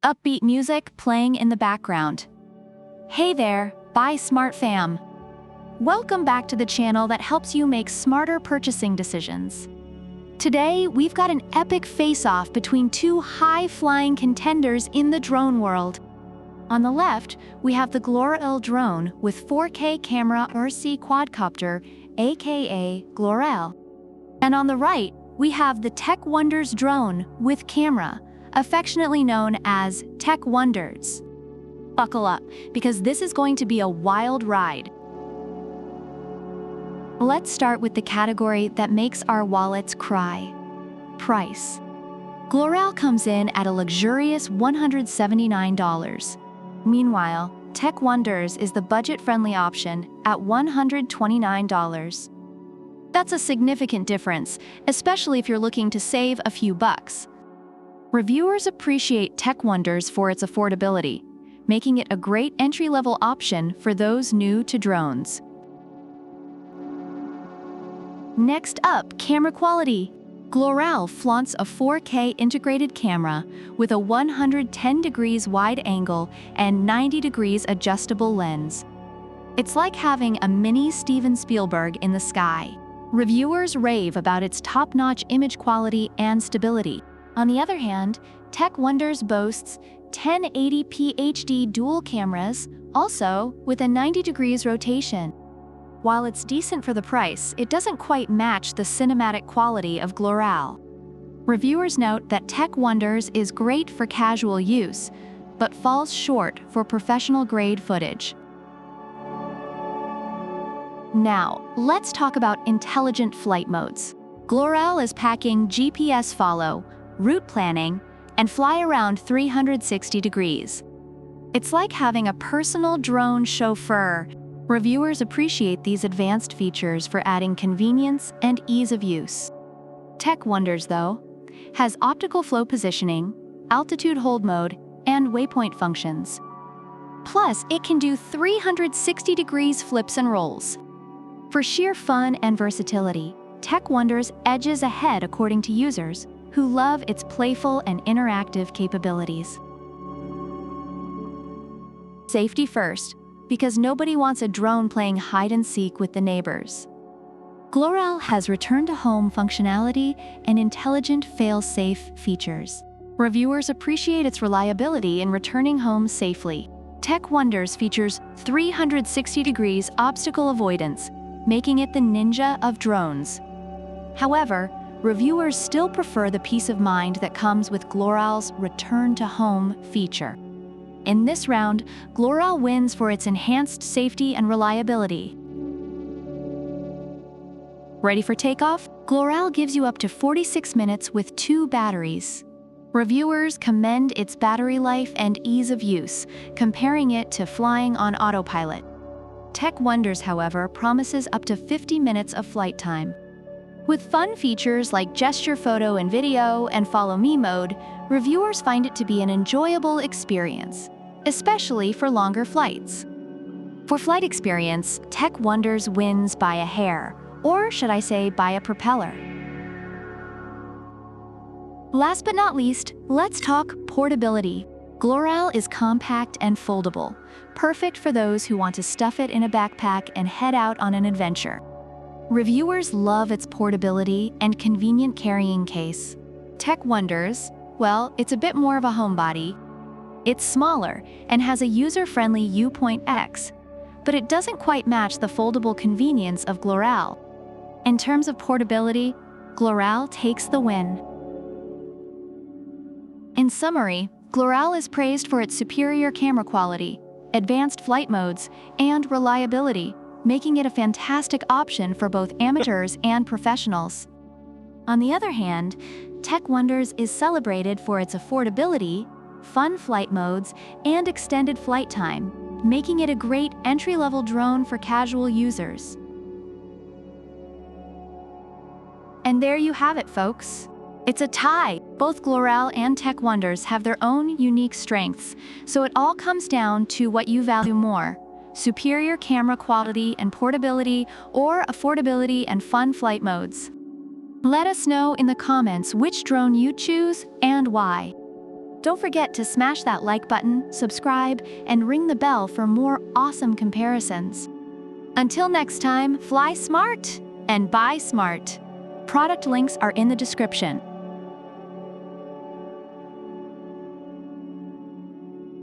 upbeat music playing in the background. Hey there, Buy Smart fam. Welcome back to the channel that helps you make smarter purchasing decisions. Today, we've got an epic face-off between two high-flying contenders in the drone world. On the left, we have the Gloral drone with 4K camera RC quadcopter, aka Gloral. And on the right, we have the Tech Wonders drone with camera, affectionately known as Tech Wonders. Buckle up, because this is going to be a wild ride. Let's start with the category that makes our wallets cry: price. Gloral comes in at a luxurious $179. Meanwhile, Tech Wonders is the budget-friendly option at $129. That's a significant difference, especially if you're looking to save a few bucks. Reviewers appreciate Tech Wonders for its affordability, making it a great entry-level option for those new to drones. Next up, camera quality. Gloral flaunts a 4K integrated camera with a 110 degrees wide angle and 90 degrees adjustable lens. It's like having a mini Steven Spielberg in the sky. Reviewers rave about its top-notch image quality and stability. On the other hand, Tech Wonders boasts 1080p HD dual cameras, also with a 90 degrees rotation. While it's decent for the price, it doesn't quite match the cinematic quality of Gloral. Reviewers note that Tech Wonders is great for casual use, but falls short for professional-grade footage. Now, let's talk about intelligent flight modes. Gloral is packing GPS follow, route planning, and fly around 360 degrees. It's like having a personal drone chauffeur. Reviewers appreciate these advanced features for adding convenience and ease of use. Tech Wonders, though, has optical flow positioning, altitude hold mode, and waypoint functions. Plus, it can do 360 degrees flips and rolls. For sheer fun and versatility, Tech Wonders edges ahead according to users who love its playful and interactive capabilities. Safety first, because nobody wants a drone playing hide-and-seek with the neighbors. Gloral has return-to-home functionality and intelligent fail-safe features. Reviewers appreciate its reliability in returning home safely. Tech Wonders features 360 degrees obstacle avoidance, making it the ninja of drones. However, reviewers still prefer the peace of mind that comes with Gloral's return-to-home feature. In this round, Gloral wins for its enhanced safety and reliability. Ready for takeoff? Gloral gives you up to 46 minutes with 2 batteries. Reviewers commend its battery life and ease of use, comparing it to flying on autopilot. Tech Wonders, however, promises up to 50 minutes of flight time. With fun features like gesture photo and video and follow me mode, reviewers find it to be an enjoyable experience, especially for longer flights. For flight experience, Tech Wonders wins by a hair, or should I say by a propeller. Last but not least, let's talk portability. Gloral is compact and foldable, perfect for those who want to stuff it in a backpack and head out on an adventure. Reviewers love its portability and convenient carrying case. Tech Wonders, well, it's a bit more of a homebody. It's smaller and has a user-friendly U-Point X, but it doesn't quite match the foldable convenience of Gloral. In terms of portability, Gloral takes the win. In summary, Gloral is praised for its superior camera quality, advanced flight modes, and reliability, making it a fantastic option for both amateurs and professionals. On the other hand, Tech Wonders is celebrated for its affordability, fun flight modes, and extended flight time, making it a great entry-level drone for casual users. And there you have it, folks. It's a tie. Both Gloral and Tech Wonders have their own unique strengths, so it all comes down to what you value more: superior camera quality and portability, or affordability and fun flight modes. Let us know in the comments which drone you choose and why. Don't forget to smash that like button, subscribe, and ring the bell for more awesome comparisons. Until next time, fly smart and buy smart. Product links are in the description.